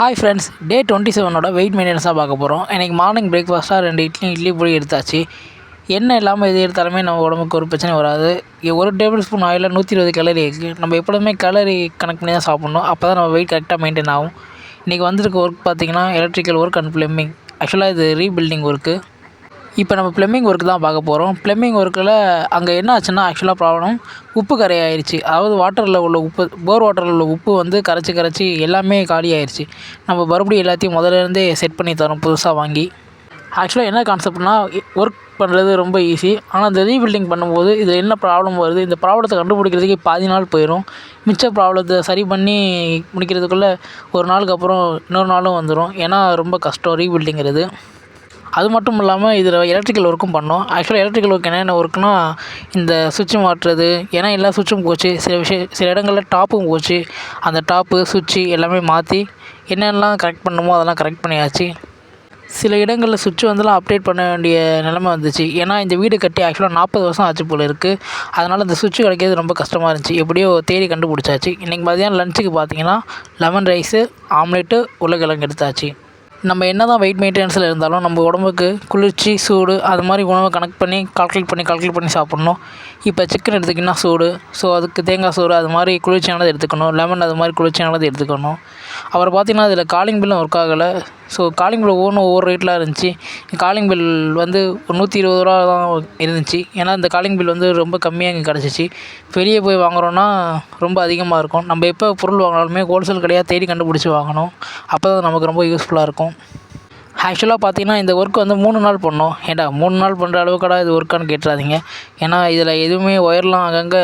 Hi friends, டே 27 wait மெயின்டெனன்ஸாக பார்க்க போகிறோம். இன்றைக்கி மார்னிங் பிரேக்ஃபாஸ்ட்டாக 2 இட்லி பொடி எடுத்தாச்சு. எண்ணெய் இல்லாமல் எது எடுத்தாலுமே நம்ம உடம்புக்கு ஒரு பிரச்சனை வராது. ஒரு டேபிள் ஸ்பூன் ஆயிலில் 120 கேலரி இருக்குது. நம்ம எப்பொழுதுமே கேலரி கணக்கு பண்ணி தான் சாப்பிட்ணும். அப்போ தான் நம்ம வெயிட் கரெக்டாக மெயின்டைன் ஆகும். இன்றைக்கி வந்திருக்க ஒர்க் பார்த்திங்கன்னா எலக்ட்ரிக்கல் ஒர்க் அண்ட் ப்ளம்பிங். ஆக்சுவலாக இது ரீபில்டிங் ஒர்க்கு. இப்போ நம்ம ப்ளம்பிங் ஒர்க்கு தான் பார்க்க போகிறோம். ப்ளம்பிங் ஒர்க்கில் அங்கே என்ன ஆச்சுன்னா, ஆக்சுவலாக ப்ராப்ளம் உப்பு கரையாயிருச்சு. அதாவது வாட்டரில் உள்ள உப்பு, போர் வாட்டரில் உள்ள உப்பு வந்து கரைச்சி எல்லாமே காலி ஆயிடுச்சு. நம்ம மறுபடியும் எல்லாத்தையும் முதல்லேருந்தே செட் பண்ணி தரோம் புதுசாக வாங்கி. ஆக்சுவலாக என்ன கான்செப்ட்னா, ஒர்க் பண்ணுறது ரொம்ப ஈஸி. ஆனால் இந்த ரீபில்டிங் பண்ணும்போது இது என்ன ப்ராப்ளம் வருது, இந்த ப்ராப்ளத்தை கண்டுபிடிக்கிறதுக்கே பாதி நாள் போயிடும். மிச்ச ப்ராப்ளத்தை சரி பண்ணி முடிக்கிறதுக்குள்ளே ஒரு நாளுக்கு அப்புறம் இன்னொரு நாளும் வந்துடும். ஏன்னா ரொம்ப கஷ்டம் ரீபில்டிங்கிறது. அது மட்டும் இல்லாமல் இதில் எலக்ட்ரிக்கல் ஒர்க்கும் பண்ணோம். ஆக்சுவலாக எலக்ட்ரிக்கல் ஒர்க் என்னென்ன ஒர்க்குனா, இந்த சுவிட்சு மாட்டுறது. ஏன்னா எல்லா சுவிட்சும் போச்சு. சில இடங்களில் டாப்பும் போச்சு. அந்த டாப்பு சுவிட்சு எல்லாமே மாற்றி என்னென்னலாம் கரெக்ட் பண்ணணுமோ அதெல்லாம் கரெக்ட் பண்ணியாச்சு. சில இடங்களில் சுவிட்சு வந்துலாம் அப்டேட் பண்ண வேண்டிய நிலைமை வந்துச்சு. ஏன்னா இந்த வீடு கட்டி ஆக்சுவலாக 40 வருஷம் ஆச்சு போல் இருக்குது. அதனால் இந்த சுவிட்சு கிடைக்கிறது ரொம்ப கஷ்டமாக இருந்துச்சு. எப்படியோ தேடி கண்டுபிடிச்சாச்சு. இன்றைக்கி மதியானம் லஞ்சுக்கு பார்த்தீங்கன்னா லெமன் ரைஸு, ஆம்லேட்டு, உருளைக்கிழங்கு எடுத்தாச்சு. நம்ம என்ன தான் வெயிட் மெயின்டெனன்ஸில் இருந்தாலும் நம்ம உடம்புக்கு குளிர்ச்சி, சூடு அது மாதிரி உணவை கணக்கு பண்ணி கால்குலேட் பண்ணி சாப்பிட்ணும். இப்போ சிக்கன் எடுத்துக்கிட்டிங்கன்னா சூடு, ஸோ அதுக்கு தேங்காய் சோறு அது மாதிரி குளிர்ச்சியானது எடுத்துக்கணும். லெமன் அது மாதிரி குளிர்ச்சியானது எடுத்துக்கணும். அப்புறம் பார்த்திங்கன்னா அதில் காலிங் பில்லும் ஒர்க் ஆகலை. ஸோ காலிங் பில் ஒவ்வொரு ரேட்டில் இருந்துச்சு. காலிங் பில் வந்து ஒரு 120 ரூபா தான் இருந்துச்சு. ஏன்னா இந்த காலிங் பில் வந்து ரொம்ப கம்மியாக இங்கே கிடச்சிச்சு. வெளியே போய் வாங்குகிறோன்னா ரொம்ப அதிகமாக இருக்கும். நம்ம எப்போ பொருள் வாங்கினாலுமே ஹோல்சேல் கடையாக தேடி கண்டுபிடிச்சி வாங்கணும். அப்போ தான் நமக்கு ரொம்ப யூஸ்ஃபுல்லாக இருக்கும். ஆக்சுவலாக பார்த்தீங்கன்னா இந்த ஒர்க் வந்து 3 நாள் பண்ணோம். ஏன்டா 3 நாள் பண்ணுற அளவுக்கடா இது ஒர்க்கானு கேட்டுறாதீங்க. ஏன்னா இதில் எதுவுமே ஒயர்லாம் அங்கங்கே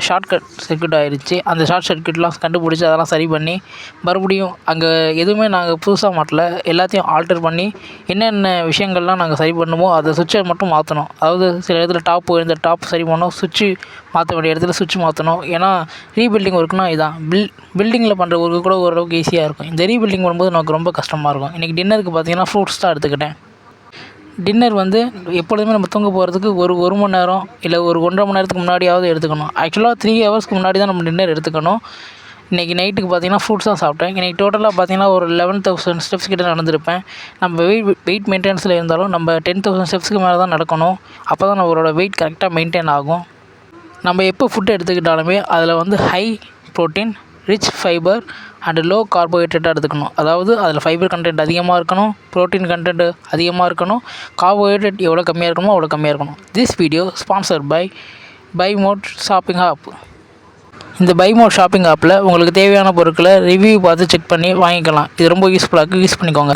ஷார்ட் சர்க்யூட் ஆகிடுச்சு. அந்த ஷார்ட் சர்க்யூட்லாம் கண்டுபிடிச்சி அதெல்லாம் சரி பண்ணி மறுபடியும் அங்கே எதுவுமே நாங்கள் புதுசாக மாட்டல, எல்லாத்தையும் ஆல்டர் பண்ணி என்னென்ன விஷயங்கள்லாம் நாங்கள் சரி பண்ணுமோ அதை சுவிட்சை மட்டும் மாற்றணும். அதாவது சில இடத்துல டாப் சரி பண்ணோம், சுவிட்சு மாற்ற வேண்டிய இடத்துல சுவிட்ச் மாற்றணும். ஏன்னா ரீபில்டிங் ஒர்க்குனா இதுதான். பில்டிங்கில் பண்ணுற ஒர்க்கு கூட ஓரளவுக்கு ஈஸியாக இருக்கும். இந்த ரீபில்டிங் பண்ணும்போது நமக்கு ரொம்ப கஷ்டமாக இருக்கும். இன்றைக்கி டின்னருக்கு பார்த்திங்கன்னா ஃப்ரூட்ஸ் தான் எடுத்துக்கிட்டேன். டின்னர் வந்து எப்பொழுதுமே நம்ம தூங்க போகிறதுக்கு ஒரு மணி நேரம் இல்லை ஒரு 1.5 மணி நேரத்துக்கு முன்னாடியாவது எடுத்துக்கணும். ஆக்சுவலாக 3 ஹவர்ஸ்க்கு முன்னாடி தான் நம்ம டின்னர் எடுத்துக்கணும். இன்றைக்கி நைட்டுக்கு பார்த்திங்கன்னா ஃப்ரூட்ஸ் தான் சாப்பிட்டேன். இன்றைக்கி டோட்டலாக பார்த்திங்கன்னா ஒரு 11,000 ஸ்டெப்ஸ் கிட்ட நடந்திருப்பேன். நம்ம வெயிட் மெயின்டெனன்ஸில் இருந்தாலும் நம்ம 10,000 ஸ்டெப்ஸ்க்கு மேலே தான் நடக்கணும். அப்போ தான் நம்மளோட வெயிட் கரெக்டாக மெயின்டைன் ஆகும். நம்ம எப்போ ஃபுட் எடுத்துக்கிட்டாலுமே அதில் வந்து high protein, rich fibre and low கார்போஹைட்ரேட்டாக எடுத்துக்கணும். அதாவது அதில் ஃபைபர் கண்டென்ட் அதிகமாக இருக்கணும், ப்ரோட்டீன் கண்டென்ட் அதிகமாக இருக்கணும், கார்போஹைட்ரேட் எவ்வளோ கம்மியாக இருக்கணுமோ அவ்வளோ கம்மியாக இருக்கணும். This video sponsored by mod shopping app. இந்த பை மோட் ஷாப்பிங் ஆப்பில் உங்களுக்கு தேவையான பொருட்களை ரிவ்யூ பார்த்து செக் பண்ணி வாங்கிக்கலாம். இது ரொம்ப யூஸ்ஃபுல்லாக இருக்குது, யூஸ் பண்ணிக்கோங்க.